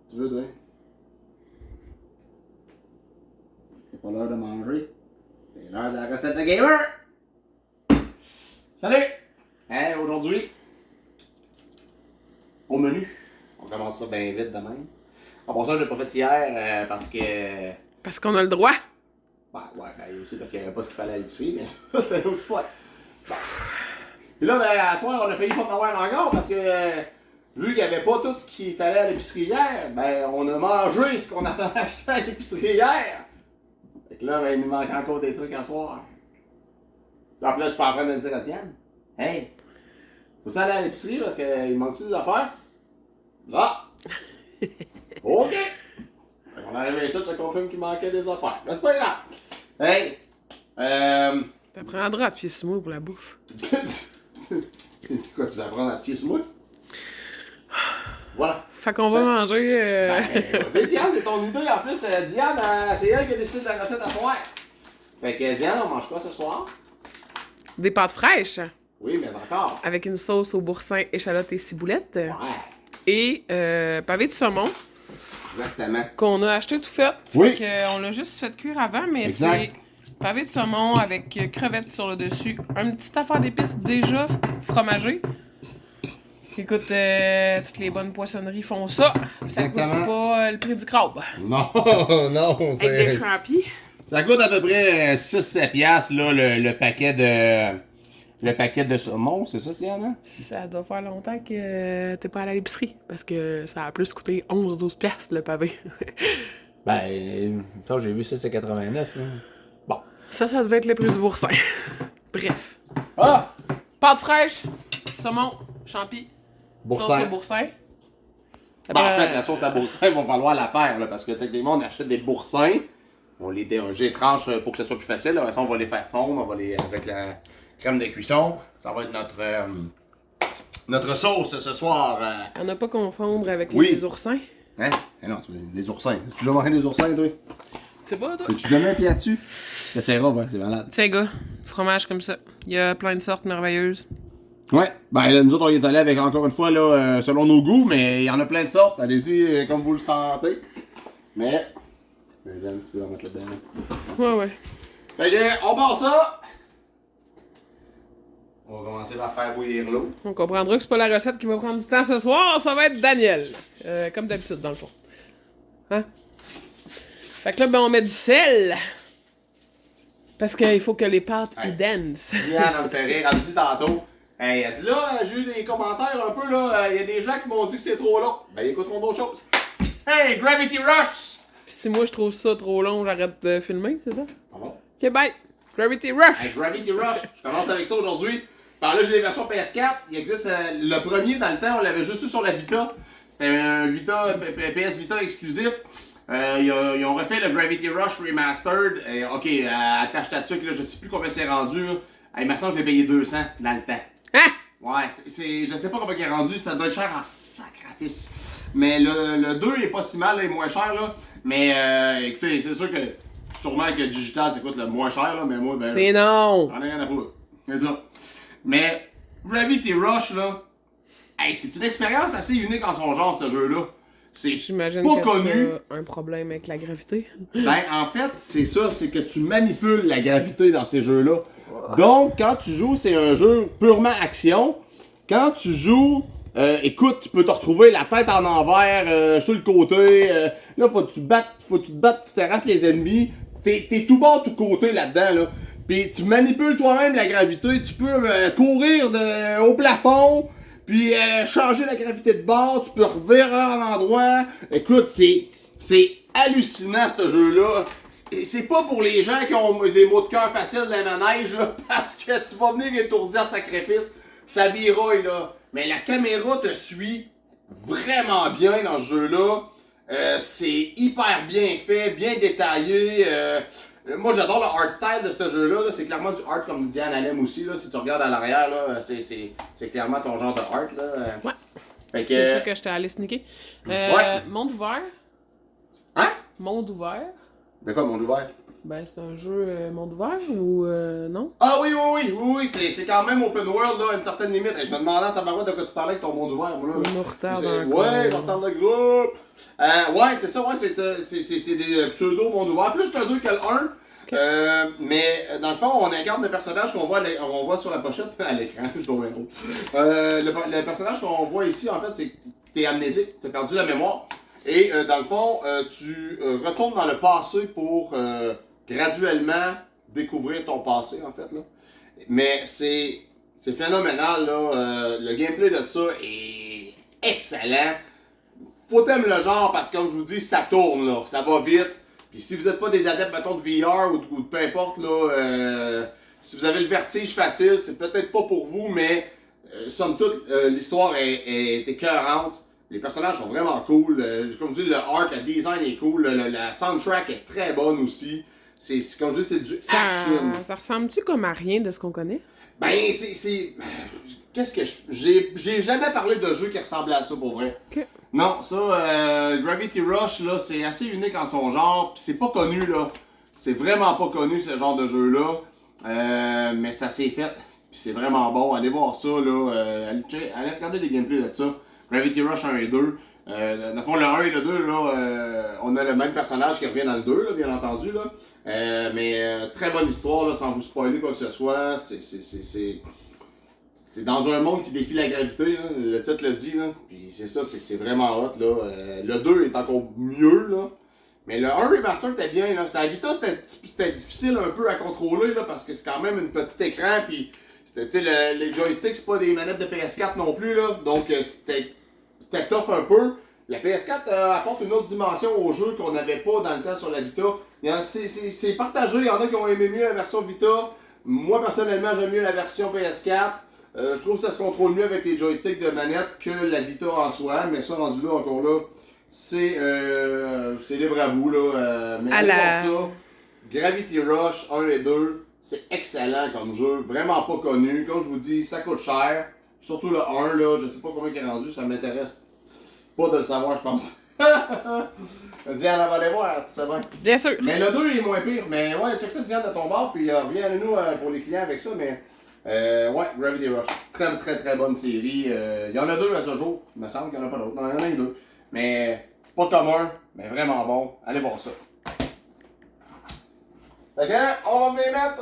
Tu veux, toi? C'est pas l'heure de manger. C'est l'heure de la recette de gamer! Salut! Hey, aujourd'hui, au menu, on commence ça bien vite de même. En passant, je l'ai pas fait hier parce que... Parce qu'on a le droit. Ben aussi parce qu'il n'y avait pas ce qu'il fallait à l'épicerie, mais ça, c'est une autre histoire. Bon. Puis là, ben, à ce soir, on a failli pas en avoir encore parce que, vu qu'il n'y avait pas tout ce qu'il fallait à l'épicerie hier, ben, on a mangé ce qu'on avait acheté à l'épicerie hier. Fait que là, ben, il nous manque encore des trucs à soir. Puis en plus, je suis pas en train de dire à Diane, hey, faut-tu aller à l'épicerie parce qu'il manque-tu des affaires? Là! OK! Fait qu'on arrive ici, ça confirme qu'il manquait des affaires. Mais c'est pas grave. Hey! T'apprendras à te fier sur moi pour la bouffe. C'est quoi, tu vas apprendre à te fier sur moi? Voilà. Fait qu'on va manger... Ben, vas-y, Diane, c'est ton idée. En plus, Diane, c'est elle qui a décidé de la recette à soir. Fait que Diane, on mange quoi ce soir? Des pâtes fraîches. Oui, mais encore. Avec une sauce au boursin, échalote et ciboulette. Ouais. Et pavé de saumon. Exactement. Qu'on a acheté tout fait. Oui. Fait qu'on l'a juste fait cuire avant, mais Exact. c'est pavé de saumon avec crevettes sur le dessus. Une petite affaire d'épices déjà fromagée. Écoute, toutes les bonnes poissonneries font ça. Ça coûte Exactement. pas le prix du crabe. Non, non, Avec des champis. Ça coûte à peu près 6-7 piastres, là, le paquet de... Le paquet de saumon, c'est ça, Diane, hein? Ça doit faire longtemps que t'es pas allé à l'épicerie. Parce que ça a plus coûté 11-12 piastres le pavé. Ben, toi, j'ai vu 6,89, là. Bon. Ça devait être le prix du boursin. Bref. Ah! Pâte fraîche, saumon, champi, Boursin. sauce au boursin. Bon, en fait, la sauce à boursin, il va falloir la faire, là, parce que techniquement, on achète des boursins, on les tranche pour que ce soit plus facile, là. On va les faire fondre, on va les, avec la crème de cuisson, ça va être notre sauce ce soir. À ne pas confondre avec Oui. les oursins. Hein? Eh non, des oursins. Tu déjà mangé des oursins, toi? C'est pas, toi? As-tu jamais un pied là-dessus? C'est rare, ouais, c'est malade. Tiens, gars, fromage comme ça. Il y a plein de sortes merveilleuses. Ouais, ben là, nous autres, on y est allé avec, encore une fois, là, selon nos goûts, mais il y en a plein de sortes. Allez-y comme vous le sentez. Mais, vas-y, tu peux en mettre là-dedans. Ouais, ouais. Fait que, on part ça. On va commencer par faire bouillir l'eau. On comprendra que c'est pas la recette qui va prendre du temps ce soir, ça va être Daniel. Comme d'habitude, dans le fond. Hein? Fait que là, ben, on met du sel. Parce qu'il faut que les pâtes Hey. y dansent. Diane, elle me fait rire, elle me dit tantôt. Hey, elle dit là, j'ai eu des commentaires un peu, là, il y a des gens qui m'ont dit que c'est trop long. Ben, ils écouteront d'autres choses. Hey, Gravity Rush! Puis si moi je trouve ça trop long, j'arrête de filmer, c'est ça? Pardon? Ok, bye! Gravity Rush! Hey, Gravity Rush, je commence avec ça aujourd'hui. Par là, j'ai les versions PS4. Il existe le premier dans le temps, on l'avait juste eu sur la Vita. C'était un Vita, PS Vita exclusif. Ils ont refait le Gravity Rush Remastered. Ok, attache ta tuque, là, je sais plus combien c'est rendu. Là. Hey, ma soeur, je l'ai payé 200 dans le temps. Hein? Ouais, je sais pas combien il est rendu, ça doit être cher en sacrifice. Mais le 2 il est pas si mal, là, il est moins cher là. Mais écoutez, c'est sûr que sûrement que digital ça coûte le moins cher là, mais moi ben. C'est non! J'en ai rien à foutre. C'est ça. Mais Gravity Rush là, hey, c'est une expérience assez unique en son genre ce jeu-là. C'est J'imagine pas que connu. t'as un problème avec la gravité. Ben, en fait, c'est ça, c'est que tu manipules la gravité dans ces jeux-là. Donc, quand tu joues, c'est un jeu purement action. Quand tu joues, écoute, tu peux te retrouver la tête en envers, sur le côté. Là, faut que tu te battes, tu terrasses les ennemis. T'es tout bas, tout côté là-dedans, là. Puis tu manipules toi-même la gravité. Tu peux courir au plafond. Puis changer la gravité de bord, tu peux revirer en endroit. Écoute, c'est hallucinant ce jeu-là. C'est pas pour les gens qui ont des mots de cœur faciles dans les manèges, là, parce que tu vas venir étourdir sacrifice. Ça viraille, là. Mais la caméra te suit vraiment bien dans ce jeu-là. C'est hyper bien fait, bien détaillé. Moi, j'adore le art style de ce jeu-là. Là. C'est clairement du art comme Diane aime aussi. Là. Si tu regardes à l'arrière, là, c'est clairement ton genre de art. Là. Ouais. Fait que... C'est ça que j'étais allé sneaker. Ouais. Monde ouvert. Hein? Monde ouvert. De quoi, monde ouvert? Ben, c'est un jeu monde ouvert ou non? Ah oui, c'est quand même open world, là, à une certaine limite. Je me demandais en tabarouette de quoi tu parlais avec ton monde ouvert, moi, là. On me retarde encore. Ouais, je retarde le groupe. Ouais, c'est ça, ouais, c'est des pseudo-monde ouvert. Plus le 2 que le 1. Ok. Mais dans le fond, on incarne le personnage qu'on voit, on voit sur la pochette à l'écran. Je trouve bien drôle. Le personnage qu'on voit ici, en fait, c'est que t'es amnésique, t'as perdu la mémoire. Et dans le fond, tu retournes dans le passé pour graduellement découvrir ton passé, en fait. Là. Mais c'est phénoménal, là. Le gameplay de ça est excellent. Faut t'aimer le genre parce que, comme je vous dis, ça tourne, là. Ça va vite. Puis si vous n'êtes pas des adeptes, mettons, de VR ou de peu importe, là, si vous avez le vertige facile, c'est peut-être pas pour vous, mais somme toute, l'histoire est écœurante. Les personnages sont vraiment cool. Comme je dis, le art, le design est cool. La soundtrack est très bonne aussi. Comme je dis, c'est du action. Ça ressemble-tu comme à rien de ce qu'on connaît? Ben, c'est. Qu'est-ce que j'ai jamais parlé de jeu qui ressemblait à ça pour vrai. Ok. Non, ça, Gravity Rush, là, c'est assez unique en son genre, pis c'est pas connu, là. C'est vraiment pas connu, ce genre de jeu-là. Mais ça s'est fait, pis c'est vraiment bon. Allez voir ça, là. Allez regarder les gameplays de ça. Gravity Rush 1 et 2. Dans le fond, le 1 et le 2, là, on a le même personnage qui revient dans le 2, là, bien entendu, là. Mais très bonne histoire, là, sans vous spoiler quoi que ce soit. C'est dans un monde qui défie la gravité, là, le titre le dit, là. Puis c'est ça, c'est vraiment hot, là. Le 2 est encore mieux, là. Mais le 1 Remaster était bien, là. Sa Vita, c'était difficile un peu à contrôler, là, parce que c'est quand même une petite écran, puis c'était, tu sais, les joysticks, c'est pas des manettes de PS4 non plus, là. Donc c'était tough un peu. La PS4 apporte une autre dimension au jeu qu'on n'avait pas dans le temps sur la Vita. C'est partagé, il y en a qui ont aimé mieux la version Vita. Moi, personnellement, j'aime mieux la version PS4. Je trouve que ça se contrôle mieux avec les joysticks de manette que la Vita en soi, mais ça, rendu là, encore là, c'est libre à vous, là. Mais allez voir ça. Gravity Rush 1 et 2, c'est excellent comme jeu, vraiment pas connu. Comme je vous dis, ça coûte cher. Surtout le 1, là, je sais pas combien il est rendu, ça m'intéresse pas de le savoir, je pense. Diane, on va aller voir, tu sais bien. Bien sûr. Mais le 2 est moins pire. Mais ouais, check ça, Diane, de ton bord, puis reviens à nous pour les clients avec ça, mais... ouais, Gravity Rush. Très bonne série. Il y en a 2 à ce jour. Il me semble qu'il n'y en a pas d'autres. Non, il y en a 2. Mais pas commun, mais vraiment bon. Allez voir ça. Fait que, on va venir mettre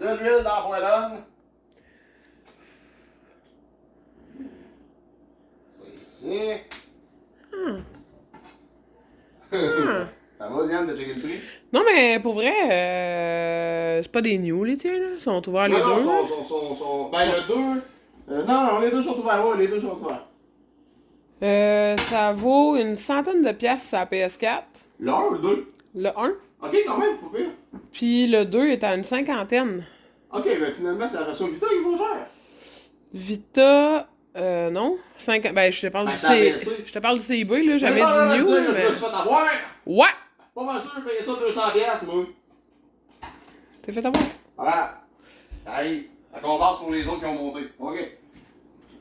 de l'huile dans la poêlonne. C'est ici. Ça va, Diane, de checker le prix? Non, mais pour vrai, c'est pas des new, les tiens, là. Ils sont ouverts les deux. Non, ben, le 2. Non, les deux sont ouverts. Ouais, les deux sont ouverts. Ça vaut une centaine de piastres à PS4. Le 1 ou le 2? Le 1. Ok, quand même, pas pire. Puis le 2 est à une cinquantaine. Ok, ben finalement, c'est la version Vita qui vaut cher. Vita, non. Ben, je te parle du CIB, là. Jamais du new. Je Mais... me suis fait avoir. Ouais! Pas mal sûr de payer ça 200 piastres, moi. T'es fait avoir. Voilà. Allez, la compense pour les autres qui ont monté. Ok.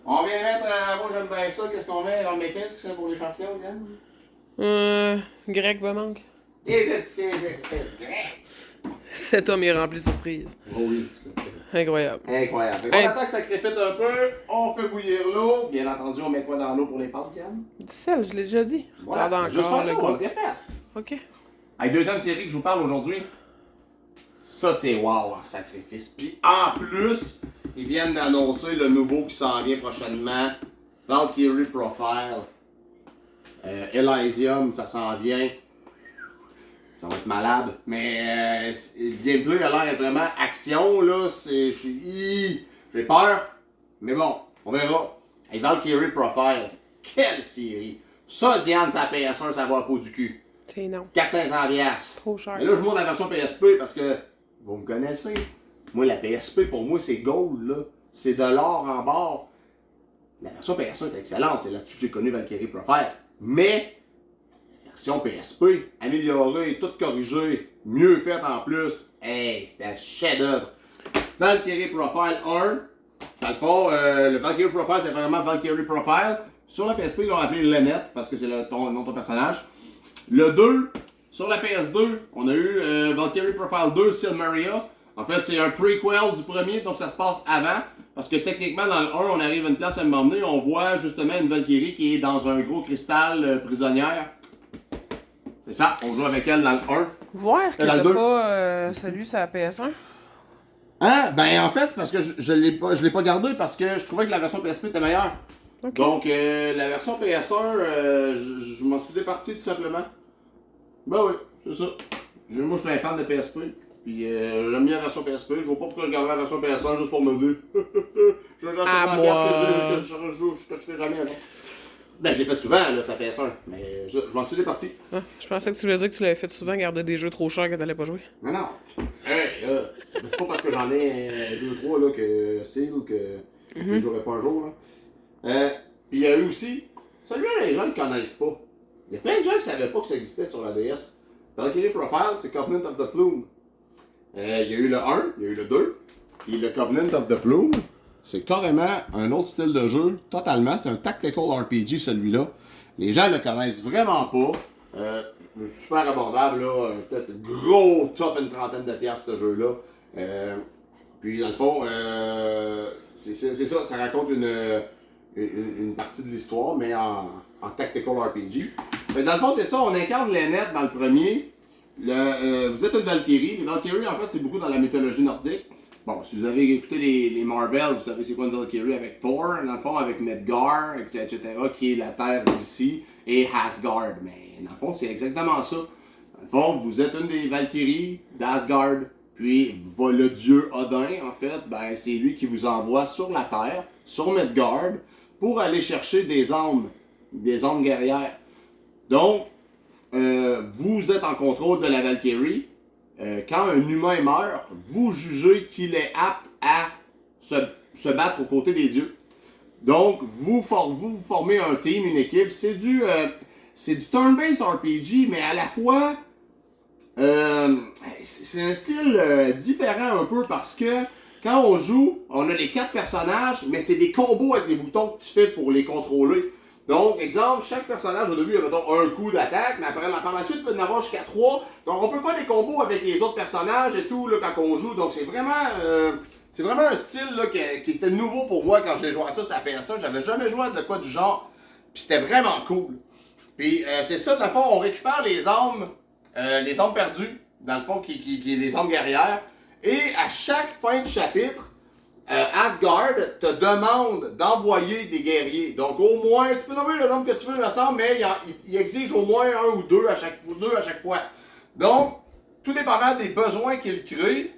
On vient mettre, moi j'aime bien ça, qu'est-ce qu'on met dans mes pistes pour les champignons, Diane? Grec me manque. Grec. Cet homme est rempli de surprises. Oh oui. Incroyable. Incroyable. On attend que ça crépite un peu, on fait bouillir l'eau. Bien entendu, on met quoi dans l'eau pour les pâtes, Diane? Du sel, je l'ai déjà dit. Voilà. Retarde Juste encore faire le ça, on le groupe. répète. Ok. Hey, deuxième série que je vous parle aujourd'hui. Ça, c'est wow, un sacrifice. Puis en plus, ils viennent d'annoncer le nouveau qui s'en vient prochainement. Valkyrie Profile. Elysium, ça s'en vient. Ça va être malade. Mais le gameplay a l'air d'être vraiment action, là. J'ai peur. Mais bon, on verra. Hey, Valkyrie Profile. Quelle série! Ça, Diane, ça PS1, ça va à peau du cul. C'est non. 400-500$. Trop cher. Mais là, je monte la version PSP parce que vous me connaissez. Moi, la PSP, pour moi, c'est gold, là. C'est de l'or en bord. La version PS1 est excellente. C'est là-dessus que j'ai connu Valkyrie Profile. Mais, la version PSP, améliorée, toute corrigée, mieux faite en plus. Hey, c'était un chef-d'œuvre. Valkyrie Profile 1. Dans le fond, le Valkyrie Profile, c'est vraiment Valkyrie Profile. Sur la PSP, ils l'ont appelé Lenneth parce que c'est le nom de ton personnage. Le 2, Sur la PS2, on a eu Valkyrie Profile 2 Silmaria. En fait, c'est un prequel du premier, donc ça se passe avant. Parce que techniquement, dans le 1, on arrive à une place à un moment donné, on voit justement une Valkyrie qui est dans un gros cristal prisonnière. C'est ça, on joue avec elle dans le 1. Voir que t'as pas celui sur la PS1. Ah, ben en fait, c'est parce que je l'ai pas gardé parce que je trouvais que la version PSP était meilleure. Okay. Donc, la version PS1, je m'en suis départi tout simplement. Ben oui, c'est ça. Moi, je suis un fan de PSP. Puis, j'aime bien la version PSP. Je vois pas pourquoi je garderais la version PS1 juste pour me dire. Je vais juste 100$ que je ferai jamais avant. Ben, j'ai fait souvent, là, sa PS1. Mais je m'en suis départi. Ah, je pensais que tu voulais dire que tu l'avais fait souvent, garder des jeux trop chers que t'allais pas jouer. Non, non. Hey, c'est pas parce que j'en ai 2-3 là, que Seal ou que je jouerai pas un jour. Là. Puis il y a eu aussi, celui-là, les gens ne connaissent pas. Il y a plein de gens qui savaient pas que ça existait sur la DS. Valkyrie Profile, c'est Covenant of the Plume. Il y a eu le 1, il y a eu le 2. Puis le Covenant of the Plume, c'est carrément un autre style de jeu, totalement. C'est un tactical RPG, celui-là. Les gens le connaissent vraiment pas. Super abordable, là. Peut-être gros top une trentaine de piastres, ce jeu-là. Puis dans le fond, c'est ça, ça raconte une partie de l'histoire, mais en tactical RPG. Mais dans le fond, c'est ça, on incarne Lynette dans le premier. Vous êtes une Valkyrie. Les Valkyries, en fait, c'est beaucoup dans la mythologie nordique. Bon, si vous avez écouté les Marvel, vous savez c'est quoi une Valkyrie avec Thor, dans le fond, avec Midgard, etc., qui est la terre d'ici, et Asgard. Mais dans le fond, c'est exactement ça. Dans le fond, vous êtes une des Valkyries d'Asgard, puis le dieu Odin, en fait, ben, c'est lui qui vous envoie sur la terre, sur Midgard, pour aller chercher des âmes guerrières. Donc, vous êtes en contrôle de la Valkyrie. Quand un humain meurt, vous jugez qu'il est apte à se battre aux côtés des dieux. Donc, vous formez un team, une équipe. C'est du turn-based RPG, mais à la fois, c'est un style différent un peu parce que quand on joue, on a les 4 personnages, mais c'est des combos avec des boutons que tu fais pour les contrôler. Donc, exemple, chaque personnage au début a mettons, un coup d'attaque, mais après, par la suite, il peut en avoir jusqu'à 3. Donc, on peut faire des combos avec les autres personnages et tout là, quand on joue. Donc, c'est vraiment un style là, qui était nouveau pour moi quand j'ai joué à ça sur la PS1. J'avais jamais joué à de quoi du genre. Puis c'était vraiment cool. Puis c'est ça, dans le fond, on récupère les âmes perdues, dans le fond, qui est les âmes guerrières. Et à chaque fin de chapitre, Asgard te demande d'envoyer des guerriers. Donc au moins, tu peux nommer le nombre que tu veux, il me semble, mais il exige au moins 1 ou 2 à chaque fois. Donc, tout dépendant des besoins qu'il crée,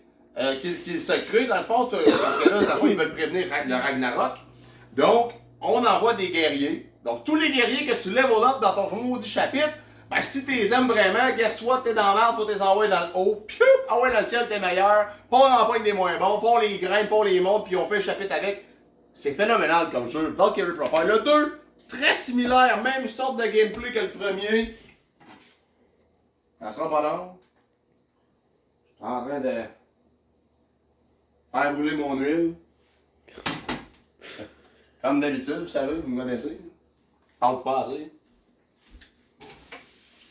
qu'il se crée, dans le fond, parce que là, dans le fond, ils veulent prévenir le Ragnarok. Donc, on envoie des guerriers. Donc, tous les guerriers que tu level up dans ton maudit chapitre, ben, si t'es aimes vraiment, guess what, t'es dans l'art, faut t'es envoyer dans le haut. Piou! Ah ouais, dans le ciel, t'es meilleur. Pas on empoigne des moins bons, pas on les grimpe, pas on les monte, puis on fait le chapitre avec. C'est phénoménal comme jeu. Valkyrie Profile. Le 2, très similaire, même sorte de gameplay que le premier. Ça sera pas long. Je suis en train de faire brûler mon huile. Comme d'habitude, vous savez, vous me connaissez. Parle pas assez.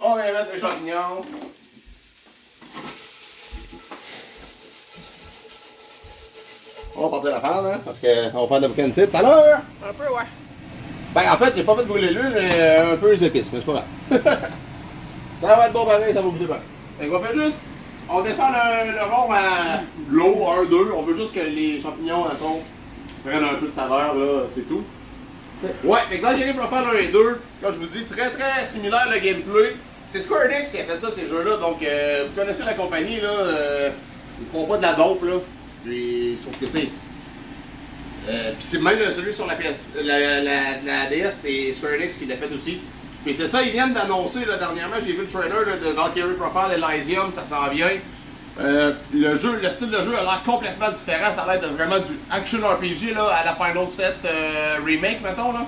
On va mettre les champignons. On va partir la faire, hein, parce qu'on va faire de la boucane tout à l'heure. Un peu, ouais. Ben, en fait, j'ai pas fait brûler l'huile, mais un peu les épices, mais c'est pas grave. Ça va être bon pareil, ça va goûter bien. Fait qu'on va faire juste, on descend le rond à l'eau, 1, 2. On veut juste que les champignons, mettons, prennent un peu de saveur, là, c'est tout. Ouais, fait que Valkyrie Profile 1 et 2, comme je vous dis, très très similaire le gameplay. C'est Square Enix qui a fait ça, ces jeux-là, donc vous connaissez la compagnie, là, ils font pas de la dope, là, puis sauf que, tu sais, puis c'est même celui sur la DS, c'est Square Enix qui l'a fait aussi. Puis c'est ça, ils viennent d'annoncer, là, dernièrement, j'ai vu le trailer là, de Valkyrie Profile Elysium, ça s'en vient. Le style de jeu a l'air complètement différent, ça a l'air de vraiment du action RPG, là, à la Final 7 remake, mettons, là.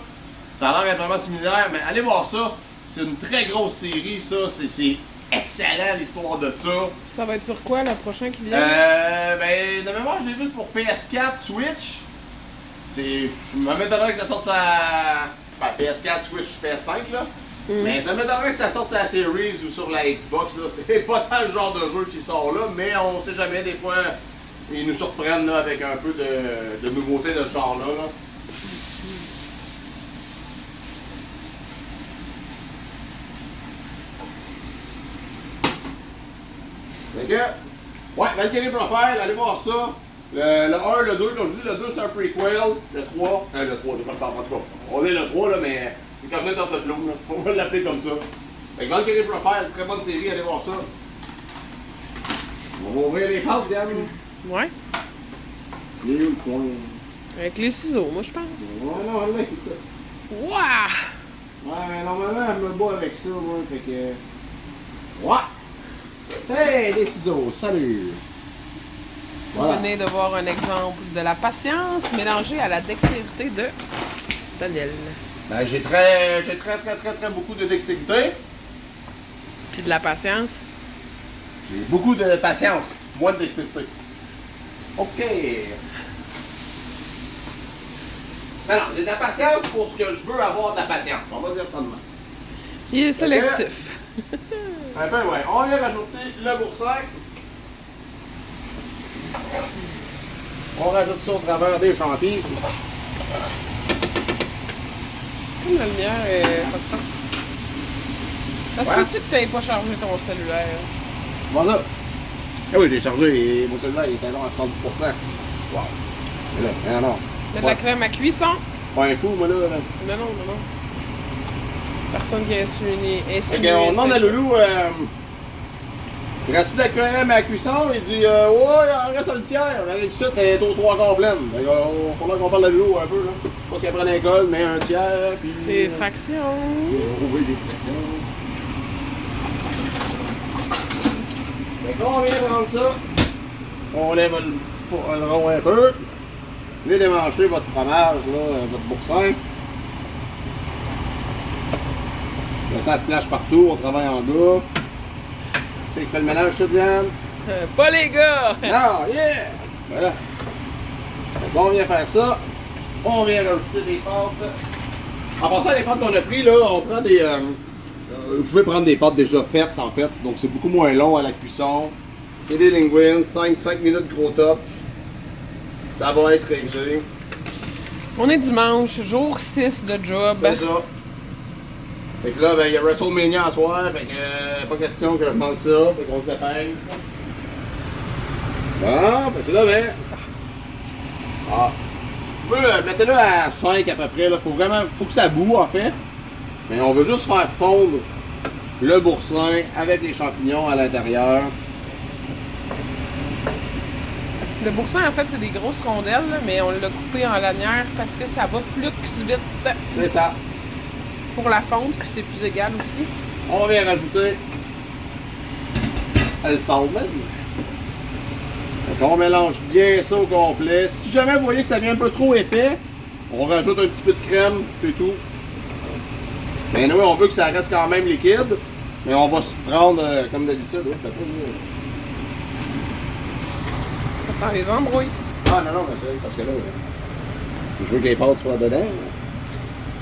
Ça a l'air d'être vraiment similaire, mais allez voir ça. C'est une très grosse série, ça. C'est excellent, l'histoire de ça. Ça va être sur quoi, le prochain qui vient? Ben, de mémoire, je l'ai vu pour PS4, Switch. Je m'étonnerais que ça sorte sa PS4, Switch, PS5, là. Mais ça m'étonnerait que ça sorte sur la Series ou sur la Xbox. Là. C'est pas tant le genre de jeu qui sort là, mais on sait jamais, des fois, ils nous surprennent là, avec un peu de nouveauté de ce genre-là. Là. Fait que, ouais, Valkyrie Profile, allez voir ça. Le 1, le 2, comme je dis, le 2 c'est un prequel. Le 3, le 3, j'ai pas le temps, en tout cas. On est le 3 là, mais c'est comme Night of the Bloom, là. On va l'appeler comme ça. Fait que Valkyrie Profile, très bonne série, allez voir ça. On va ouvrir les pâtes, Diane. Ouais. Il est où le coin? Avec les ciseaux, moi, je pense. Ouais, non, elle l'a, écoute. Waouh! Ouais, mais normalement, elle me bat avec ça, moi, fait que... Ouais! Hey, les ciseaux, salut! Vous venez de voir un exemple de la patience mélangée à la dextérité de Daniel. Ben, j'ai très beaucoup de dextérité. Puis de la patience. J'ai beaucoup de patience, moins de dextérité. OK. Ben non, j'ai de la patience pour ce que je veux avoir de la patience. On va dire ça de même. Il est sélectif. Un peu, ouais. On vient rajouter le boursac. On rajoute ça au travers des champignons. Comme la lumière est pas de temps. Ça se peut-tu que tu n'aies pas chargé ton cellulaire? Comment ça? Ah oui, j'ai chargé mon cellulaire, il était genre à 30%. Wow. Mais là, non. Mets de la crème à cuisson? Pas un fou, moi là. Non, non, non, non. Personne qui a insinué. Fait qu'on demande à Loulou, il reste-tu de la crème à la cuisson? Il dit, ouais, il en reste un tiers. On arrive ici, t'es aux 3/4 pleine. Fait qu'il faudra qu'on parle de Loulou un peu, là. Je sais pas si elle prend l'école, mais un tiers, puis... Des fractions. Oui, des fractions. Fait qu'on vient prendre ça. On lève le rond un peu. Venez démancher votre fromage, là, votre boursin. Ça se plage partout, on travaille en gars. C'est qui fait le ménage, ça, Diane? Pas les gars! Non, yeah! Voilà. Donc, on vient faire ça. On vient rajouter des pâtes. En passant, les pâtes qu'on a pris, là, on prend des... vous pouvez prendre des pâtes déjà faites, en fait. Donc, c'est beaucoup moins long à la cuisson. C'est des linguines, 5 minutes gros top. Ça va être réglé. On est dimanche, jour 6 de job. C'est ça. Fait que là, ben, il y a WrestleMania à soir, fait que pas question que je manque ça, fait qu'on se dépêche. Bon, fait que là, ben. Ah. Mettez-le à 5 à peu près, là. Faut que ça boue, en fait. Mais on veut juste faire fondre le boursin avec les champignons à l'intérieur. Le boursin, en fait, c'est des grosses rondelles, là, mais on l'a coupé en lanière parce que ça va plus vite. C'est ça. Pour la fonte, puis c'est plus égal aussi. On vient rajouter le salt même. On mélange bien ça au complet. Si jamais vous voyez que ça devient un peu trop épais, on rajoute un petit peu de crème, c'est tout. Mais nous, on veut que ça reste quand même liquide, mais on va se prendre comme d'habitude. Ça sent les embrouilles. Ah non, non, mais c'est parce que là, je veux que les pâtes soient dedans.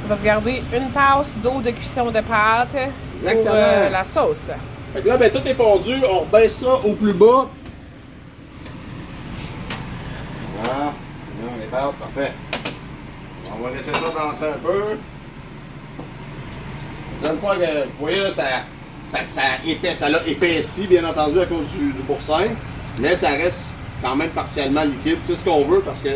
On va se garder une tasse d'eau de cuisson de pâte pour la sauce. Fait que là, ben, tout est fondu, on rebaisse ça au plus bas. Ah, non, les pâtes, parfait. On va laisser ça danser un peu. Une fois que vous voyez, là, ça l'a épaissi, bien entendu, à cause du boursin. Mais ça reste quand même partiellement liquide. C'est ce qu'on veut parce que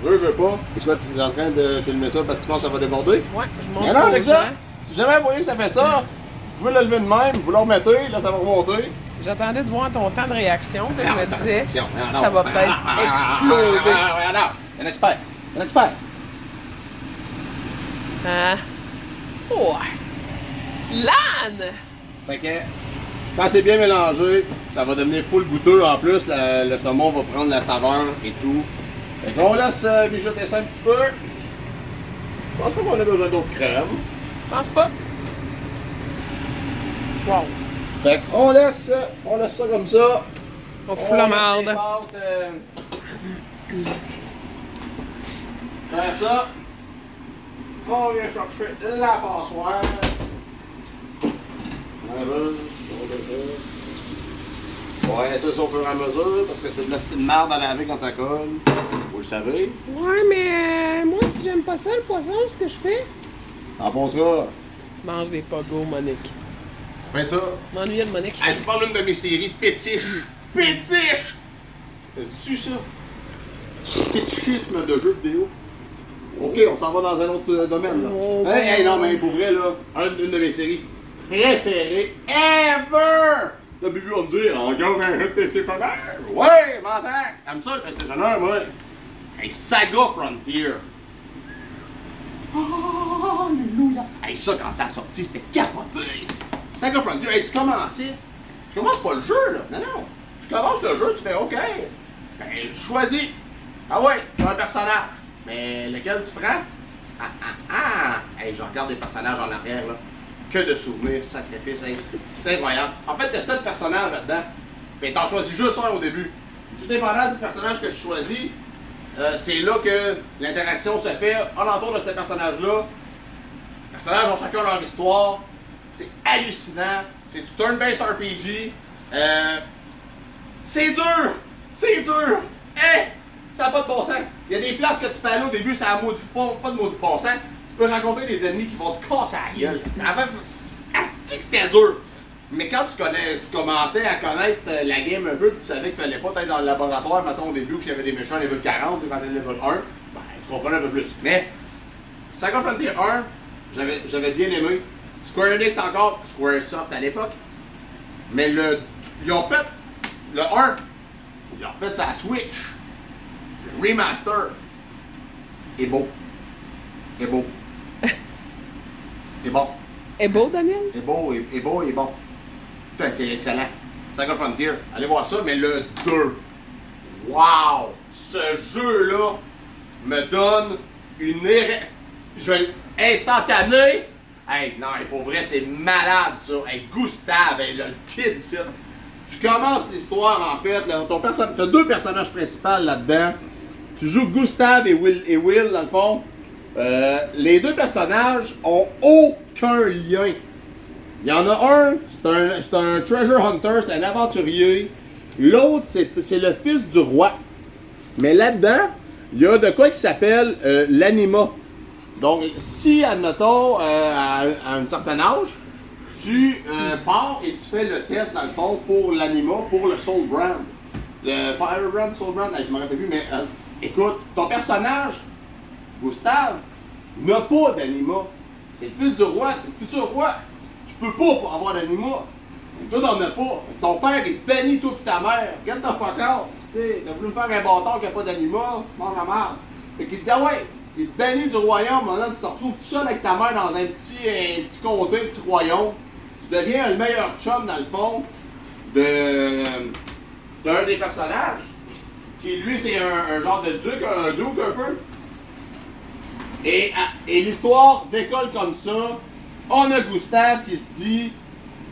veux pas. C'est quoi, tu es en train de filmer ça parce que tu penses que ça va déborder? Ouais, je montre. Mais non, avec ça, si jamais vous voyez que ça fait ça, vous pouvez le lever de même, vous le remettez, là ça va remonter. J'attendais de voir ton temps de réaction, puis je me disais, non, ça va peut-être exploser. Un expert, un expert. Hein? Ouais. L'âne! Fait que, quand c'est bien mélangé, ça va devenir full goûteux en plus, le saumon va prendre la saveur et tout. Fait qu'on laisse mijoter ça un petit peu. Je pense pas qu'on a besoin d'autre crème. Je pense pas. Wow. Fait qu'on laisse ça comme ça. On fout la marde. Faire ça. On vient chercher la passoire. Ouais, ça, c'est au fur et à mesure, parce que c'est de la style marde à laver quand ça colle. Vous le savez. Ouais, mais moi, si j'aime pas ça, le poisson, ce que je fais, T'en penseras. mange des pogos, Monique. Après ça, Je m'ennuyais de Monique. je vous parle d'une de mes séries fétiches. Fétiche! T'as-tu ça? Fétichisme de jeux vidéo. Ok, on s'en va dans un autre domaine, là. Oh, Hey, non, mais pour vrai, là, une de mes séries préférées ever! Là, Bibi va me dire, encore un jeu de PlayStationnaire? Ouais, mon sac! T'aimes ça, le PlayStationnaire, moi? Hey, Saga Frontier. Alléluia! Hey, ça, quand ça a sorti, c'était capoté! Saga Frontier, hey, tu commences pas le jeu, là. Non. Tu commences le jeu, tu fais OK. Ben, tu choisis. Ah ouais, tu as un personnage. Mais lequel tu prends? Hey, je regarde des personnages en arrière, là. Que de souvenirs, sacrifices, hey. C'est incroyable. En fait, t'as 7 personnages là-dedans. Mais t'en choisis juste un au début. Tout dépendant du personnage que tu choisis, c'est là que l'interaction se fait alentour de ce personnage-là. Les personnages ont chacun leur histoire. C'est hallucinant. C'est du turn-based RPG. C'est dur! C'est dur! Ça n'a pas de bon sens. Il y a des places que tu peux aller au début, ça n'a pas de maudit bon sens. Tu peux rencontrer des ennemis qui vont te casser la gueule. Asti que c'était dur! Mais quand tu commençais à connaître la game un peu, tu savais qu'il fallait pas être dans le laboratoire, mettons au début, qu'il y avait des méchants level 40, puis quand t'es level 1, ben, tu comprenais un peu plus. Mais, Saga Frontier 1, j'avais bien aimé. Square Enix encore, Squaresoft à l'époque. Mais ils ont fait le 1, ils ont fait sa Switch. Le remaster est beau. Est beau. Est bon. Est beau, Daniel? Est beau, est beau, est bon. Putain, c'est excellent. Saga Frontier, allez voir ça, mais le 2. Wow! Ce jeu-là me donne une instantanée. Hey, non, pour vrai, c'est malade ça. Hey, Gustave, hey, le kid, ça. Tu commences l'histoire en fait, là, t'as 2 personnages principaux là-dedans. Tu joues Gustave et Will dans le fond. Les 2 personnages ont aucun lien. Il y en a un, c'est un treasure hunter, c'est un aventurier. L'autre, c'est le fils du roi. Mais là-dedans, il y a de quoi qui s'appelle l'anima. Donc, si, admettons, à un certain âge, tu pars et tu fais le test, dans le fond, pour l'anima, pour le Soul Brand. Le Firebrand, Soul Brand, je me rappelle plus, mais écoute, ton personnage, Gustave, n'a pas d'anima. C'est le fils du roi, c'est le futur roi. Tu peux pas avoir d'anima. Toi, t'en as pas. Ton père, il te bénit, toi et ta mère. Get the fuck out. T'as voulu me faire un bâtard qui n'a pas d'anima, mort la merde. Fait qu'il te dit, ah ouais, il te bénit du royaume. Maintenant, tu te retrouves tout seul avec ta mère dans un petit comté, un petit royaume. Tu deviens le meilleur chum, dans le fond, d'un des personnages. Qui, lui, c'est un genre de duc, un duc un peu. Et l'histoire décolle comme ça. On a Gustave qui se dit,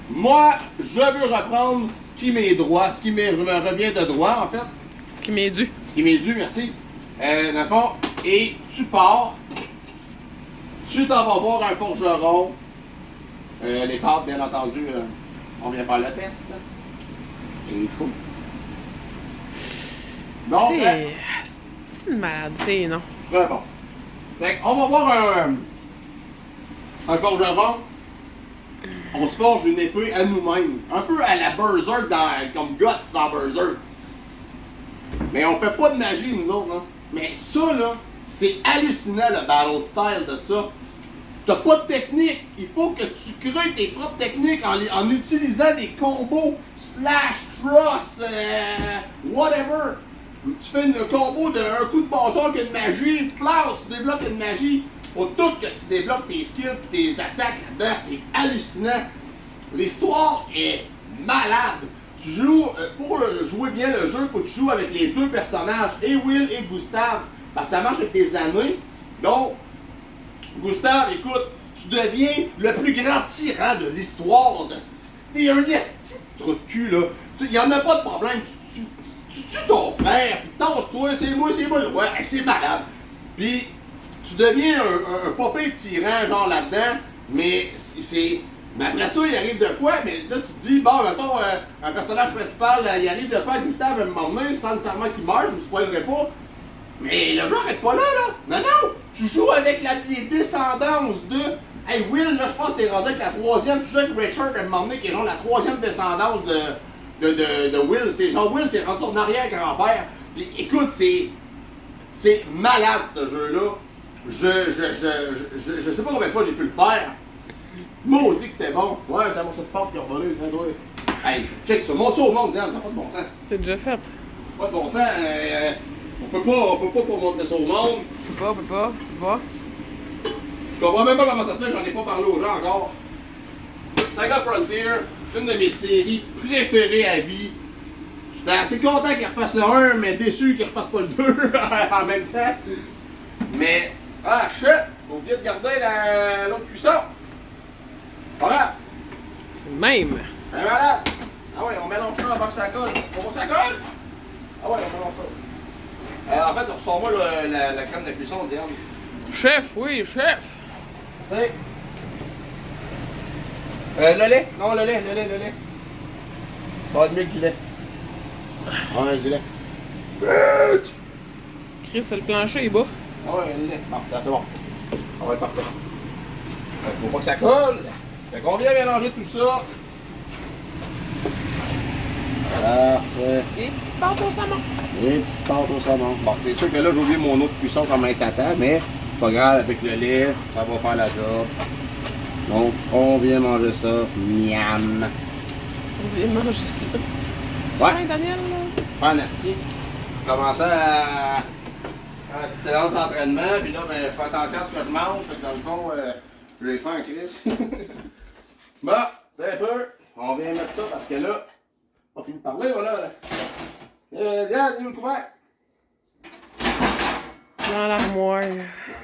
moi, je veux reprendre ce qui m'est droit, ce qui me revient de droit, en fait. Ce qui m'est dû. Ce qui m'est dû, merci. Dans le fond, et tu pars, tu t'en vas voir un forgeron. Les pâtes, bien entendu, on vient faire le test. Et chaud. Donc, c'est une malade, c'est non. très bon. Fait on va voir un forgeron. On se forge une épée à nous-mêmes. Un peu à la Berserk, comme Guts dans Berserk. Mais on fait pas de magie, nous autres. Hein. Mais ça, là, c'est hallucinant, le battle style de ça. T'as pas de technique. Il faut que tu crées tes propres techniques en utilisant des combos slash, truss, whatever. Tu fais un combo d'un coup de bâton qui a une magie, flash, tu débloques une magie. Faut tout que tu débloques tes skills et tes attaques là-dedans, c'est hallucinant. L'histoire est malade. Tu joues, pour jouer bien le jeu, faut que tu joues avec les 2 personnages, et Will et Gustave. Parce que ça marche avec des années. Donc, Gustave, écoute, tu deviens le plus grand tyran de l'histoire. T'es un esti de trou de cul, là. Il y en a pas de problème. Tu tues ton frère, pis tasse-toi, c'est moi le roi. C'est malade. Puis, tu deviens un popé tyran, genre là-dedans, mais Mais après ça, il arrive de quoi? Mais là, tu te dis, bon, mettons, un personnage principal, il arrive de quoi à Gustave à un moment donné, sans nécessairement qu'il meurt, je vous spoilerai pas. Mais le jeu arrête pas là, là. Non, non! Tu joues avec les descendances de. Hey, Will, là, je pense que t'es rendu avec la troisième. Tu joues avec Richard à un moment donné, qui est genre la troisième descendance de Will. C'est genre Will, c'est rendu son arrière-grand-père. Puis écoute, c'est malade, ce jeu-là. Je sais pas combien de fois j'ai pu le faire. Maudit que c'était bon. Ouais, c'est un morceau de pâte qui a volé, toi. Hey, check ça. Montre ça au monde, Diane, ça n'a pas de bon sens. C'est déjà fait. Pas de bon sens. On peut pas montrer ça au monde. On peut pas. Je comprends même pas comment ça se fait, j'en ai pas parlé aux gens encore. Saga Frontier, une de mes séries préférées à vie. J'étais assez content qu'ils refassent le 1, mais déçu qu'ils refassent pas le 2 en même temps. Mais, ah shit, j'ai oublié de garder l'autre puissant. Voilà. C'est le même. C'est malade. Ah ouais, on mélange ça avant que ça colle. Faut que ça colle? Ah ouais, on mélange ça. En fait, ressors-moi la crème de cuisson, Diane. Chef, oui, chef. C'est. Le lait? Non, le lait. Ça va être mieux que du lait. Ouais, du lait. Chris, c'est le plancher est bas. Ah ouais, le lait. Bon, ça c'est bon. Ça va être parfait. Faut pas que ça colle. Fait qu'on vient mélanger tout ça. Parfait. Et petite pâte au saumon. Une petite pâte au saumon. Bon, c'est sûr que là, j'ai oublié mon autre cuisson comme un tata, mais c'est pas grave, avec le lait, ça va faire la job. Donc, on vient manger ça. Miam. On vient manger ça. Tu Ouais. faim, Daniel, là? Faire un asti. Je commençais à faire une petite séance d'entraînement, puis là, ben, je fais attention à ce que je mange, fait que dans le fond, je l'ai fait en crise. Bon, un peu, on vient mettre ça parce que là, on finit de parler, voilà. Diane, il est où le couvert? Dans l'armoire. Non,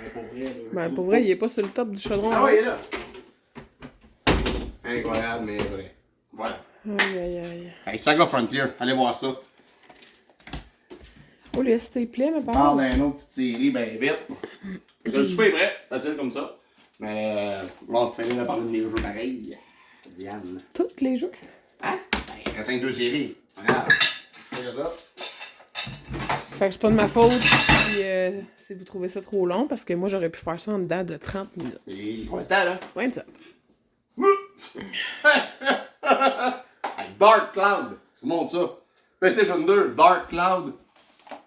mais pour vrai, là. Ben, pour vrai, il est pas sur le top du chaudron. Ah oui, il est là. Incroyable, mais vrai. Voilà. Aïe. Hey, Saga Frontier, allez voir ça. Oh, les s'il te plaît, mais On pardon. parle d'une autre petite série, ben vite. Le souper est prêt, facile comme ça. Mais là, il fallait parler de mes jeux pareils. Diane. Tous les jeux. Hein? Ben, il reste 5-2 séries. Regarde. C'est pas ça. Fait que c'est pas de ma faute si vous trouvez ça trop long, parce que moi, j'aurais pu faire ça en dedans de 30 minutes. Et combien de temps, là? 27. Hey, Dark Cloud. Je vous montre ça. PlayStation 2, Dark Cloud.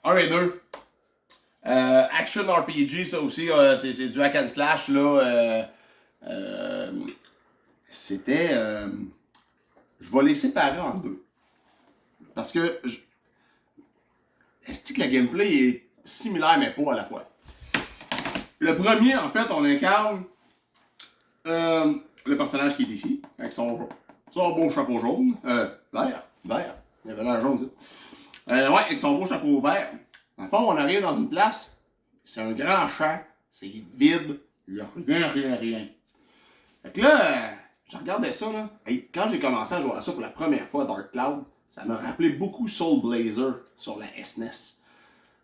1 et 2. Action RPG, ça aussi, c'est du hack and slash, là. C'était... je vais les séparer en deux. Parce que... Est-ce que le gameplay est similaire, mais pas à la fois? Le premier, en fait, on incarne le personnage qui est ici, avec son beau chapeau jaune. Vert. Il y avait l'air jaune, ça. Ouais, avec son beau chapeau vert. Dans le fond, on arrive dans une place, c'est un grand champ, c'est vide, il n'y a rien. Fait que là, je regardais ça, là. Et quand j'ai commencé à jouer à ça pour la première fois, Dark Cloud, ça m'a rappelé beaucoup Soul Blazer sur la SNES.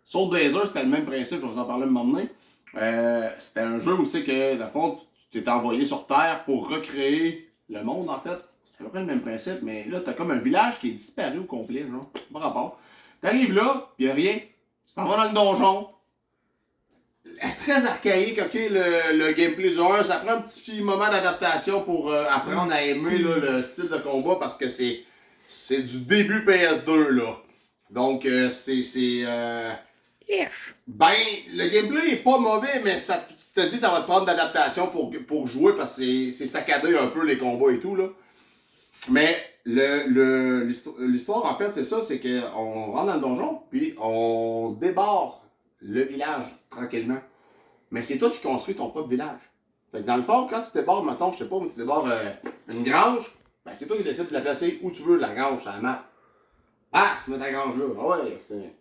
Soul Blazer, c'était le même principe, je vais vous en parler un moment donné. C'était un jeu où c'est que, dans le fond, tu t'es envoyé sur Terre pour recréer le monde, en fait. C'est à peu près le même principe, mais là, t'as comme un village qui est disparu au complet, genre, pas rapport. T'arrives là, pis y'a rien. Tu t'en vas dans le donjon. Très archaïque, ok, le gameplay du 1, ça prend un petit moment d'adaptation pour apprendre à aimer là, le style de combat parce que c'est du début PS2, là. Donc, Yesh. ben, le gameplay est pas mauvais, mais ça te dit ça va te prendre d'adaptation pour jouer parce que c'est saccadé un peu les combats et tout, là. Mais l'histoire, en fait, c'est ça, c'est qu'on rentre dans le donjon, puis on débarre le village tranquillement. Mais c'est toi qui construis ton propre village. Fait que dans le fond, quand tu débarres, mettons, je sais pas, tu débarres une grange, ben c'est toi qui décides de la placer où tu veux, la grange, sur la map. Ah, tu mets ta grange là. Ah ouais, c'est...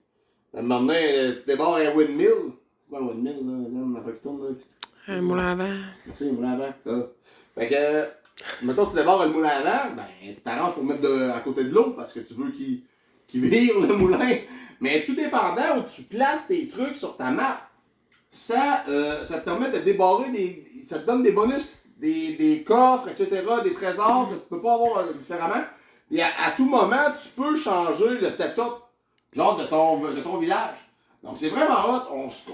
À un moment donné, tu débarres un windmill. C'est quoi un windmill, là? On a pas qui tourne, là. Un moulin à vent. Merci, un moulin à vent. Ça. Fait que, mettons, tu débarres le moulin à vent, ben, tu t'arranges pour mettre à côté de l'eau parce que tu veux qu'il vire le moulin. Mais tout dépendant où tu places tes trucs sur ta map, ça te permet de débarrer ça te donne des bonus des coffres, etc., des trésors que tu peux pas avoir différemment. Et à tout moment, tu peux changer le setup, genre de ton village. Donc c'est vraiment hot. On se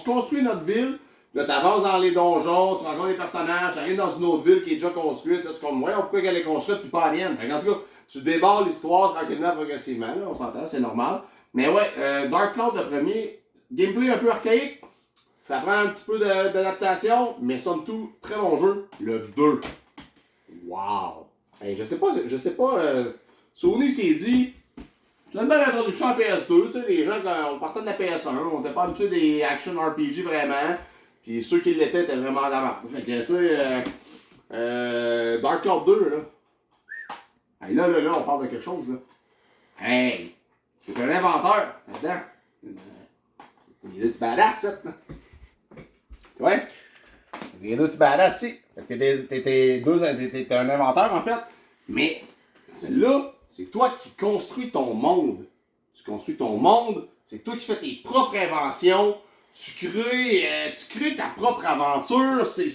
construit notre ville. Là, tu avances dans les donjons, tu rencontres des personnages, tu arrives dans une autre ville qui est déjà construite. Là, tu comme, ouais, pourquoi elle est construite puis pas la mienne? En tout cas, tu déballes l'histoire tranquillement, progressivement. Là, on s'entend, c'est normal. Mais ouais, Dark Cloud, le premier, gameplay un peu archaïque. Ça prend un petit peu d'adaptation, mais somme toute, très bon jeu. Le 2. Wow! Hey, je sais pas, Sony s'est dit, c'est une belle introduction à PS2, tu sais, les gens, quand on partait de la PS1, on était pas habitué des action RPG vraiment, puis ceux qui l'étaient étaient vraiment à la marque. Fait que, tu sais, Dark Cloud 2, là. Hey, là, on parle de quelque chose, là. Hey! C'est un inventeur, là-dedans. Il est du badass, ça. Ouais. Il y a deux petits badass ici. T'es un inventeur, en fait. Mais, là, c'est toi qui construis ton monde. Tu construis ton monde. C'est toi qui fais tes propres inventions. Tu crées ta propre aventure. Tu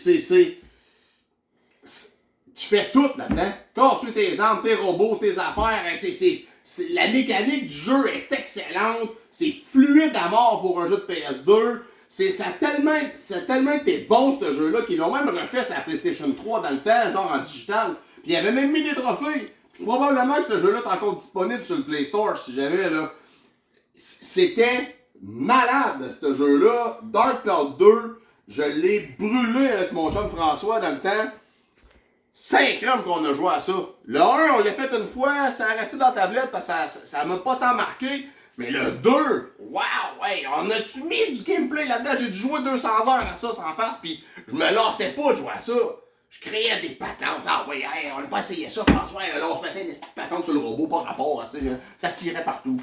fais tout là-dedans. Construis tes armes, tes robots, tes affaires. La mécanique du jeu est excellente. C'est fluide à mort pour un jeu de PS2. Ça a tellement été bon ce jeu-là qu'ils l'ont même refait sur la PlayStation 3 dans le temps, genre en digital. Puis il avait même mis des trophées. Puis probablement que ce jeu-là est encore disponible sur le Play Store si jamais là. C'était malade ce jeu-là. Dark Cloud 2, je l'ai brûlé avec mon chum François dans le temps. 5 ans qu'on a joué à ça. Le 1, on l'a fait une fois, ça a resté dans la tablette parce que ça m'a pas tant marqué. Mais le 2, wow, ouais, on a-tu mis du gameplay là-dedans? J'ai dû jouer 200 heures à ça sans face, puis je me lassais pas de jouer à ça. Je créais des patentes. Ah ouais, hey, on n'a pas essayé ça, François. Là, on se mettait des petites patentes sur le robot, pas rapport à ça. Ça tirait partout.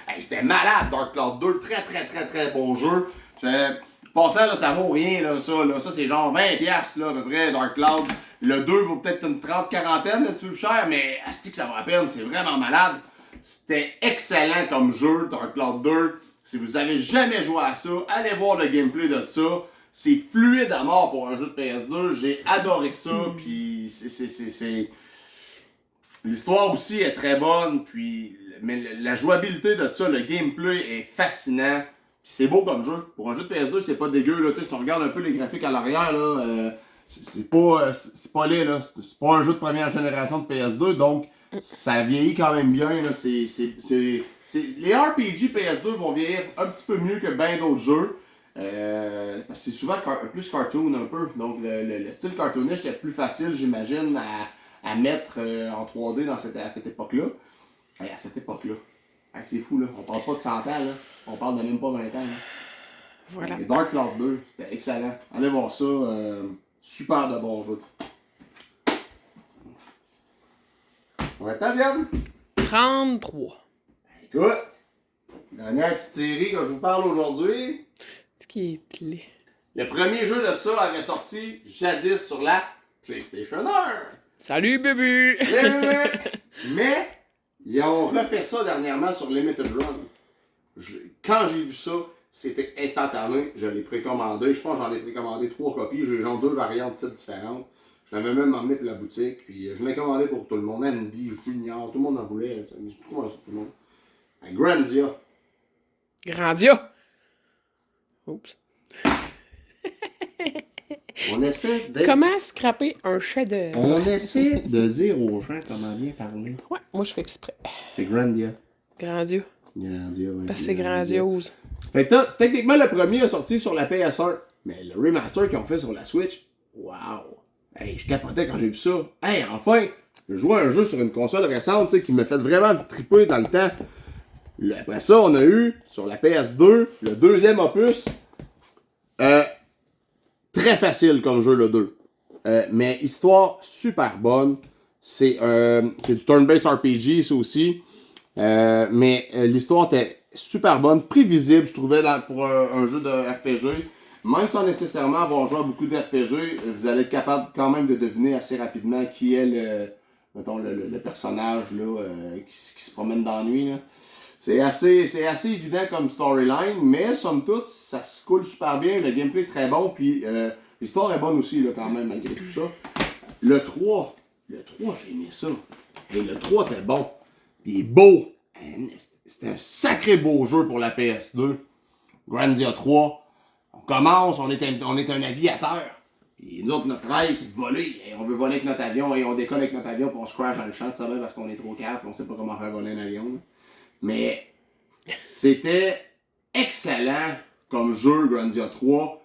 Hey, c'était malade, Dark Cloud 2. Très, très, très, très bon jeu. Passant, là, ça vaut rien, là, ça. Là. Ça, c'est genre 20$, là, à peu près, Dark Cloud. Le 2 vaut peut-être une 30-40, un petit peu plus cher, mais asti que ça vaut la peine. C'est vraiment malade. C'était excellent comme jeu, Dark Cloud 2. Si vous avez jamais joué à ça, allez voir le gameplay de ça. C'est fluide à mort pour un jeu de PS2. J'ai adoré ça. Puis c'est... L'histoire aussi est très bonne. Puis mais la jouabilité de ça, le gameplay est fascinant. Puis c'est beau comme jeu. Pour un jeu de PS2, c'est pas dégueu. Là. Si on regarde un peu les graphiques à l'arrière, là, c'est pas laid. Là. C'est pas un jeu de première génération de PS2. Donc ça vieillit quand même bien. Là. Les RPG PS2 vont vieillir un petit peu mieux que bien d'autres jeux. Parce que c'est souvent plus cartoon un peu. Donc le style cartoonish était plus facile, j'imagine, à mettre en 3D à cette époque-là. À cette époque-là. C'est fou, là. On parle pas de 100 ans, là. On parle de même pas 20 ans. Là. Voilà. Et Dark Cloud 2, c'était excellent. Allez voir ça. Super de bon jeu. On va être à Diane. 33. Écoute, dernière petite série que je vous parle aujourd'hui. Ce qui est clé. Le premier jeu de ça avait sorti jadis sur la PlayStation 1. Salut, bébé! Mais, ils ont refait ça dernièrement sur Limited Run. Quand j'ai vu ça, c'était instantané. Je l'ai précommandé. Je pense que j'en ai précommandé 3 copies. J'ai genre 2 variantes de sites différentes. Je l'avais même emmené pour la boutique. Puis je l'ai commandé pour tout le monde. Andy, Junior, tout le monde en voulait. Je trouve ça tout le monde. Grandia. Grandia! Oups. On essaie d'être... Comment scraper un chef-d'œuvre? On essaie de dire aux gens comment bien parler. Ouais, moi je fais exprès. C'est Grandia. Grandia. Grandia, ouais. Parce que c'est grandiose. Fait que techniquement, le premier a sorti sur la PS1. Mais le remaster qu'ils ont fait sur la Switch, wow! Hey, je capotais quand j'ai vu ça. Hey, enfin! Je jouais à un jeu sur une console récente, tu sais, qui m'a fait vraiment triper dans le temps. Après ça, on a eu, sur la PS2, le deuxième opus. Très facile comme jeu, le 2. Mais histoire super bonne. C'est du turn-based RPG, ça aussi. Mais l'histoire était super bonne, prévisible, je trouvais, pour un jeu de RPG. Même sans nécessairement avoir joué à beaucoup de RPG, vous allez être capable quand même de deviner assez rapidement qui est le personnage là, qui se promène dans la nuit. Là. C'est assez évident comme storyline, mais somme toute, ça se coule super bien. Le gameplay est très bon, puis L'histoire est bonne aussi, là, quand même, malgré tout ça. Le 3, j'ai aimé ça. Et le 3 était bon. Il est beau. C'était un sacré beau jeu pour la PS2. Grandia 3. On commence, on est un aviateur. Et nous autres, notre rêve, c'est de voler. Et on veut voler avec notre avion, et on décolle avec notre avion, puis on se crash dans le champ, tu savais, parce qu'on est trop calme, on sait pas comment faire voler un avion. Là. Mais c'était excellent comme jeu, Grandia 3.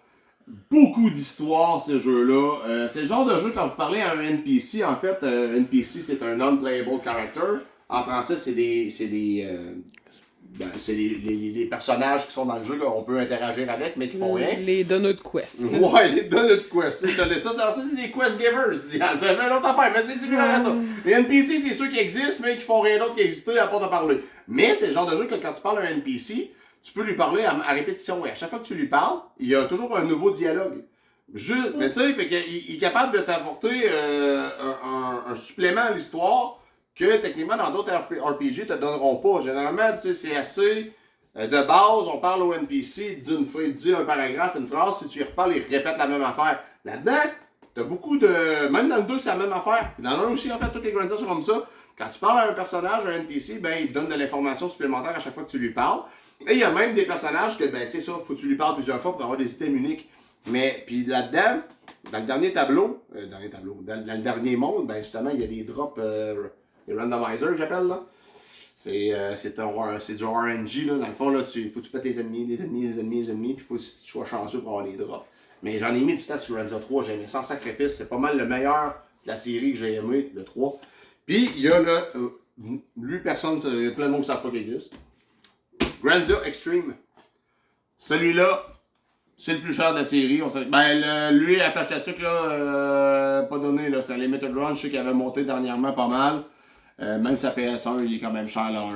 Beaucoup d'histoire, ces jeux-là. C'est le genre de jeu, quand vous parlez à un NPC, en fait, NPC, c'est un non-playable character. En français, c'est les personnages qui sont dans le jeu qu'on peut interagir avec, mais qui font rien. Les donneurs de quest. Ouais, les donneurs de quest. C'est ça, c'est des quest givers. C'est une autre affaire, mais c'est plus rien ça. Les NPC, c'est ceux qui existent, mais qui font rien d'autre qu'exister à part de parler. Mais c'est le genre de jeu que quand tu parles à un NPC, tu peux lui parler à répétition. Et à chaque fois que tu lui parles, il y a toujours un nouveau dialogue. Juste, mais tu sais, fait qu'il est capable de t'apporter un supplément à l'histoire que techniquement dans d'autres RPG te donneront pas. Généralement, tu sais, c'est assez de base, on parle au NPC il dit un paragraphe, une phrase, si tu y reparles, il répète la même affaire. Là-dedans, t'as beaucoup de. Même dans le 2, c'est la même affaire. Dans le 1 aussi, en fait, toutes les Grandia sont comme ça. Quand tu parles à un personnage, un NPC, ben il te donne de l'information supplémentaire à chaque fois que tu lui parles. Et il y a même des personnages que, ben c'est ça, faut que tu lui parles plusieurs fois pour avoir des items uniques. Mais, puis là-dedans, dans le dernier tableau, dans le dernier monde, ben justement, il y a des drops, les randomizers, j'appelle là. C'est du RNG, là. Dans le fond, là, faut que tu pètes des ennemis, puis il faut que tu sois chanceux pour avoir les drops. Mais j'en ai mis du temps sur Grandia 3, j'ai aimé sans sacrifice, c'est pas mal le meilleur de la série que j'ai aimé, le 3. Puis, il y a lui, personne, il y a plein de monde qui ne savent pas qu'il existe. Grandia Extreme. Celui-là, c'est le plus cher de la série. Lui, attache la tuque, là, pas donné, là. C'est Limited Run, je sais qu'il avait monté dernièrement pas mal. Même sa PS1, il est quand même cher, là.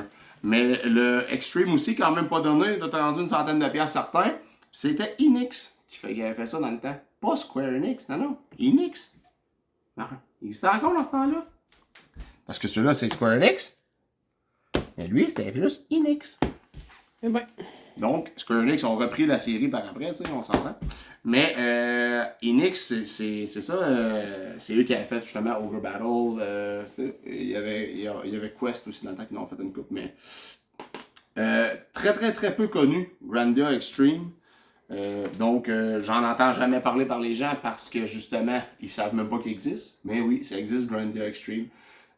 Mais le Extreme aussi, quand même pas donné. Il a rendu une centaine de piastres certains. C'était Enix qui avait fait ça dans le temps. Pas Square Enix, non. Enix. Non, il existait encore dans ce temps-là. Parce que celui-là, c'est Square Enix. Mais lui, c'était juste Enix. Eh ben. Donc, Square Enix ont repris la série par après, tu sais, on s'entend. Mais Enix, c'est ça, c'est eux qui avaient fait justement Ogre Battle. Il y avait Quest aussi dans le temps qu'ils ont fait une coupe, mais très très très peu connu, Grandia Extreme. Donc, j'en entends jamais parler par les gens parce que justement, ils savent même pas qu'il existe. Mais oui, ça existe, Grandia Extreme.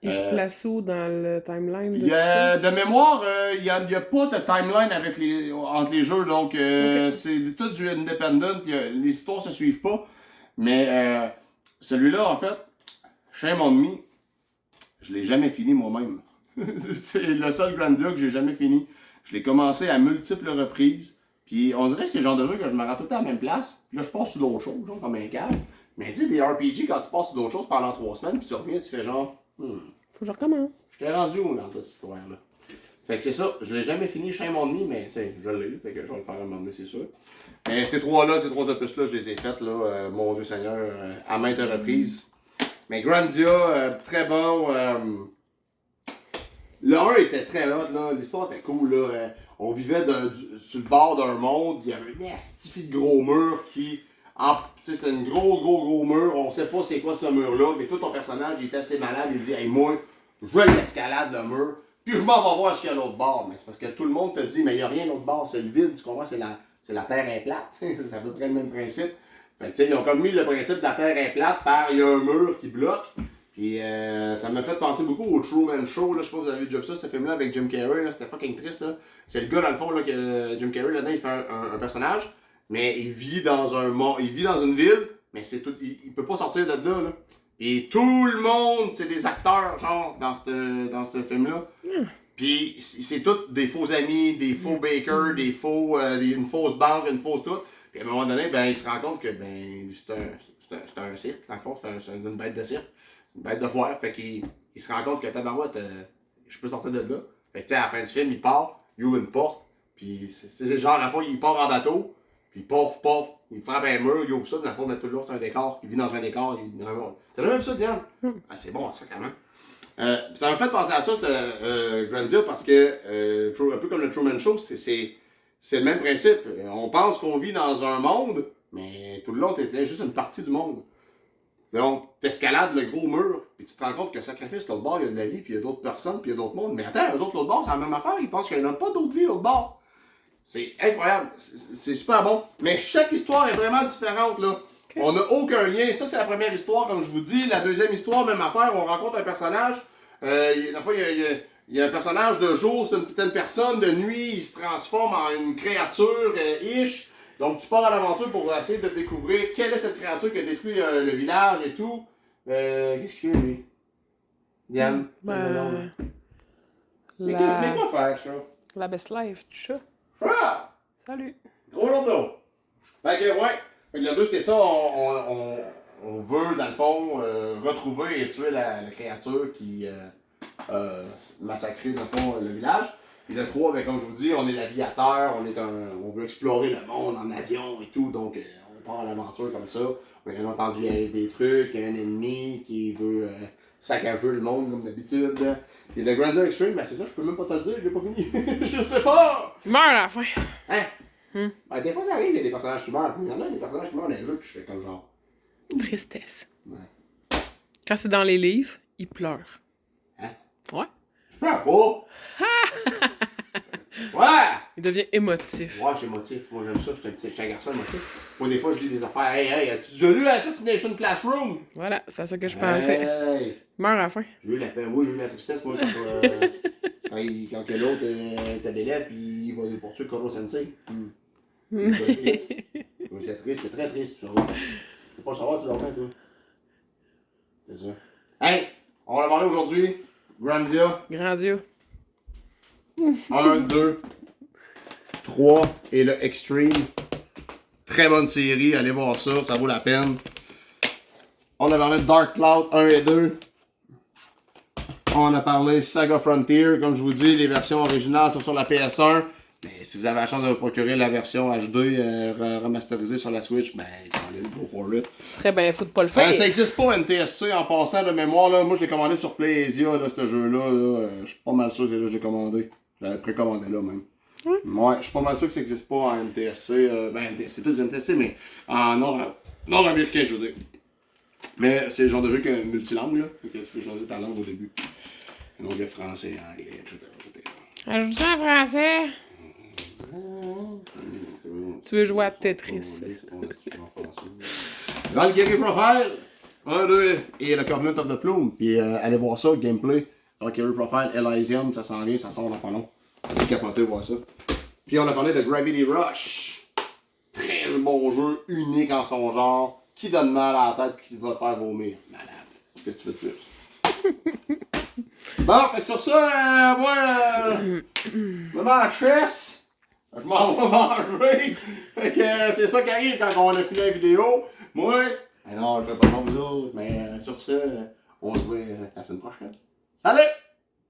Il se place où dans le timeline? De mémoire, il n'y a pas de timeline entre les jeux, donc c'est tout du independent, les histoires se suivent pas. Mais celui-là, en fait, Shame on Me, je l'ai jamais fini moi-même. C'est le seul Grandia que j'ai jamais fini. Je l'ai commencé à multiples reprises, puis on dirait que c'est le genre de jeu que je me rends tout le temps à la même place, puis là je passe sur d'autres choses, genre comme un câble. Mais tu sais, des RPG, quand tu passes sur d'autres choses pendant 3 semaines, puis tu reviens, tu fais genre... Faut que je recommence. Je t'ai rendu où dans cette histoire-là? Fait que c'est ça, je l'ai jamais fini Shame on Me, mais tu sais, je l'ai eu, fait que je vais le faire à un moment donné, c'est sûr. Mais ces trois opus-là, je les ai faites, là, mon Dieu Seigneur, à maintes reprises. Mais Grandia, très bon. Le 1 était très hot, là, l'histoire était cool, là. On vivait sur le bord d'un monde, il y avait un estifi de gros mur qui... C'était un gros mur, on sait pas c'est quoi ce mur-là, mais tout ton personnage il est assez malade, il dit hey moi, je l'escalade le mur, puis je m'en vais voir ce qu'il y a à l'autre bord. Mais c'est parce que tout le monde te dit mais il n'y a rien à l'autre bord, c'est le vide, tu comprends, c'est la terre est plate, c'est à peu près le même principe. Fait que, ils ont comme mis le principe de la terre est plate par il y a un mur qui bloque. Puis ça m'a fait penser beaucoup au Truman Show, là, je sais pas si vous avez déjà vu ça, ce film-là avec Jim Carrey, là, c'était fucking triste. Là. C'est le gars dans le fond là, que Jim Carrey là-dedans il fait un personnage. Mais il vit dans une ville, mais c'est tout, il peut pas sortir de là. Et tout le monde, c'est des acteurs, genre, dans ce film-là. Puis c'est tous des faux amis, des faux bakers, une fausse banque, une fausse tout. Puis à un moment donné, ben, il se rend compte que ben, c'est un cirque, dans le fond, c'est une bête de cirque, une bête de foire. Fait qu'il se rend compte que tabarouette, je peux sortir de là. Fait que tu sais, à la fin du film, il part, il ouvre une porte, puis c'est genre, à la fois, il part en bateau. Puis pof, il frappe un mur, il ouvre ça, dans la forme de tout l'autre, c'est un décor. Il vit dans un décor. T'as jamais vu ça, Diane? Ah, c'est bon, ça, quand même. Ça m'a fait penser à ça, Grandia, parce que, un peu comme le Truman Show, c'est le même principe. On pense qu'on vit dans un monde, Mais tout le long, t'étais juste une partie du monde. Donc, t'escalades le gros mur, puis tu te rends compte que sacrifice, l'autre bord, il y a de la vie, puis il y a d'autres personnes, puis il y a d'autres mondes. Mais attends, eux autres, l'autre bord, c'est la même affaire. Ils pensent qu'il n'y en a pas d'autres vies, l'autre bord. C'est incroyable. C'est super bon. Mais chaque histoire est vraiment différente, là. Okay. On n'a aucun lien. Ça, c'est la première histoire, comme je vous dis. La deuxième histoire, même affaire, on rencontre un personnage. La fois, il y a un personnage de jour, c'est une telle personne. De nuit, il se transforme en une créature ish. Donc, tu pars à l'aventure pour essayer de découvrir quelle est cette créature qui a détruit le village et tout. Qu'est-ce qu'il fait, lui? Diane? Mais quoi faire, ça? La best life du chat. Ah! Salut. Gros lourdeau. Fait que, ouais. Fait que le 2, c'est ça. On veut, dans le fond, retrouver et tuer la créature qui massacrait, dans le fond, le village. Et le 3, ben, comme je vous dis, on est l'aviateur. On veut explorer le monde en avion et tout. Donc, on part à l'aventure comme ça. Bien entendu, il y a des trucs. Il y a un ennemi qui veut saccager le monde, comme d'habitude. Et le Grand Zero Extreme, ben c'est ça, je peux même pas te le dire, je l'ai pas fini. Je sais pas! Il meurt à la fin. Hein? Ben, des fois, ça arrive, il y a des personnages qui meurent. Il y en a des personnages qui meurent dans les jeux, puis je fais comme genre. Tristesse. Ouais. Quand c'est dans les livres, il pleure. Hein? Ouais. Je pleure pas! Ouais! Il devient émotif. Ouais, je suis émotif. Moi, j'aime ça, je suis un garçon émotif. Moi, des fois, je lis des affaires. Hey, as-tu déjà lu Assassination Classroom? Voilà, c'est à ça que je pensais. Hey. Il meurt à la fin. J'ai eu la peine, moi, j'ai eu la tristesse, moi, quand que l'autre t'as des lèvres, puis il va poursuivre Koro Sensei. C'était triste, c'était très triste, tu sais. Je peux pas savoir, tu dormais, toi. C'est ça. Hey! On va parler aujourd'hui. Grandia. Grandiose. 1, 2, 3 et le Extreme. Très bonne série, allez voir ça, ça vaut la peine. On a parlé de Dark Cloud 1 et 2. On a parlé Saga Frontier. Comme je vous dis, les versions originales sont sur la PS1. Mais si vous avez la chance de vous procurer la version HD remasterisée sur la Switch, ben, go for it. Ce serait bien fou de pas le faire. Ça n'existe pas NTSC en passant de mémoire. Là. Moi, je l'ai commandé sur PlayAsia, là, ce jeu-là. Là. Je suis pas mal sûr que c'est là que je l'ai commandé. Je l'avais précommandé là même. Ouais, je suis pas mal sûr que ça n'existe pas en NTSC. Ben, c'est tout du NTSC, mais en nord-américain, je veux dire. Mais c'est le genre de jeu qui est multilangue, là. Fait que tu peux choisir ta langue au début. Un onglet français, anglais, etc. Ajoute ça en français. Tu veux jouer à Tetris. Valkyrie Profile 1, 2 et le Covenant of the Plume. Puis allez voir ça, le gameplay. Valkyrie Profile, Elysium, ça s'en vient, ça sort dans pas long. Ça fait capoter voir ça. Puis on a parlé de Gravity Rush. Très bon jeu, unique en son genre, qui donne mal à la tête et qui va te faire vomir. Malade. Qu'est-ce que tu veux de plus? Bon, fait que sur ça, moi, je me mets en chess. Je m'en vais manger. Fait que c'est ça qui arrive quand on a fini la vidéo. Moi, non, je fais pas comme vous autres, mais sur ça, on se voit la semaine prochaine. Salut!